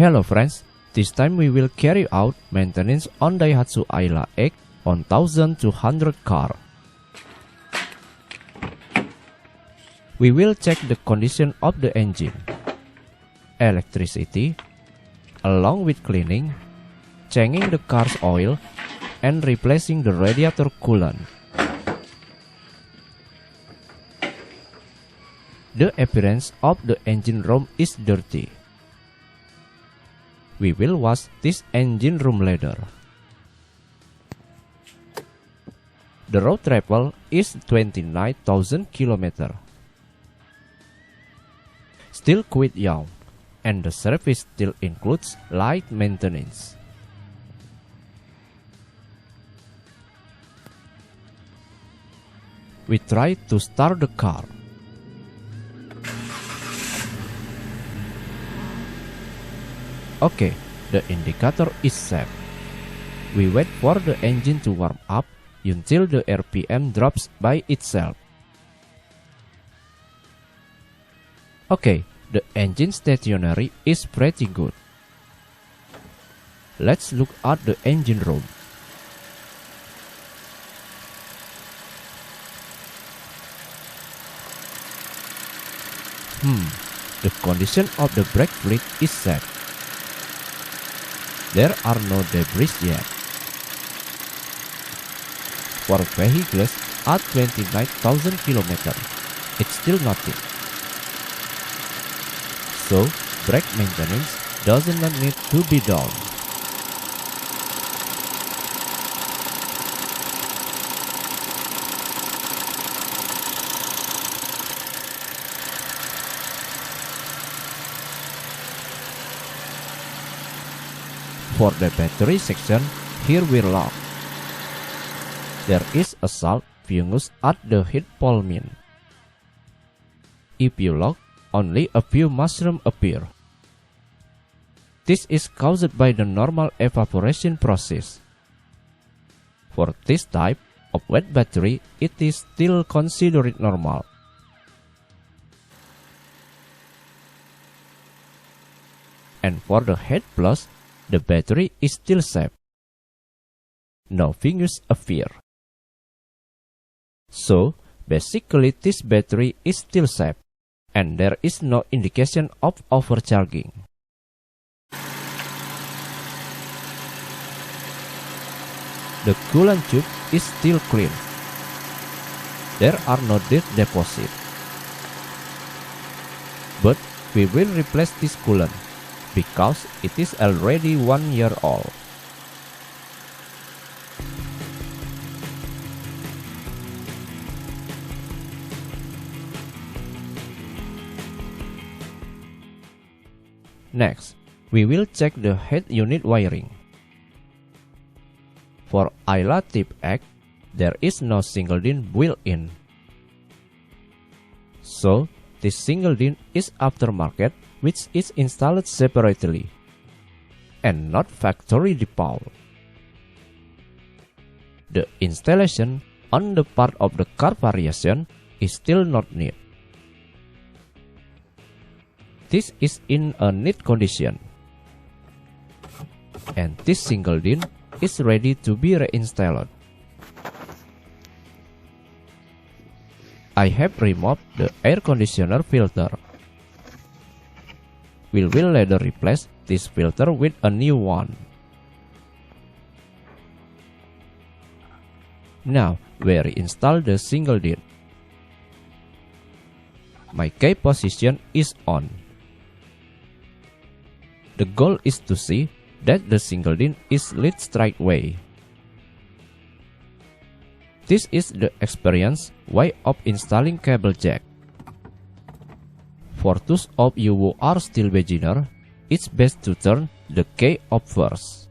Hello friends, this time we will carry out maintenance on Daihatsu Ayla X 1200 car. We will check the condition of the engine, electricity, along with cleaning, changing the car's oil, and replacing the radiator coolant. The appearance of the engine room is dirty. We will wash this engine room later. The road travel is 29,000 km. Still quite young, and the service still includes light maintenance. We try to start the car. Okay, the indicator is set. We wait for the engine to warm up until the RPM drops by itself. Okay, the engine stationary is pretty good. Let's look at the engine room. The condition of the brake fluid is set. There are no debris yet. For vehicles at 29,000 km, it's still nothing. So, brake maintenance doesn't need to be done. For the battery section, here we lock. There is a salt fungus at the heat polymine. If you lock, only a few mushrooms appear. This is caused by the normal evaporation process. For this type of wet battery, it is still considered normal. And for the head plus, the battery is still safe. No fungus appear. So, basically this battery is still safe, and there is no indication of overcharging. The coolant tube is still clean. There are no dirt deposits. But we will replace this coolant, because it is already 1 year old. Next, we will check the head unit wiring. For Ayla Type X, there is no single DIN built-in. So, this single DIN is aftermarket, which is installed separately and not factory default. The installation on the part of the car variation is still not neat. This is in a neat condition, and this single DIN is ready to be reinstalled. I have removed the air conditioner filter. We will later replace this filter with a new one. Now, we reinstall the single DIN. My key position is on. The goal is to see that the single DIN is lit straight way. This is the experienced way of installing cable jack. For those of you who are still beginner, it's best to turn the key off first.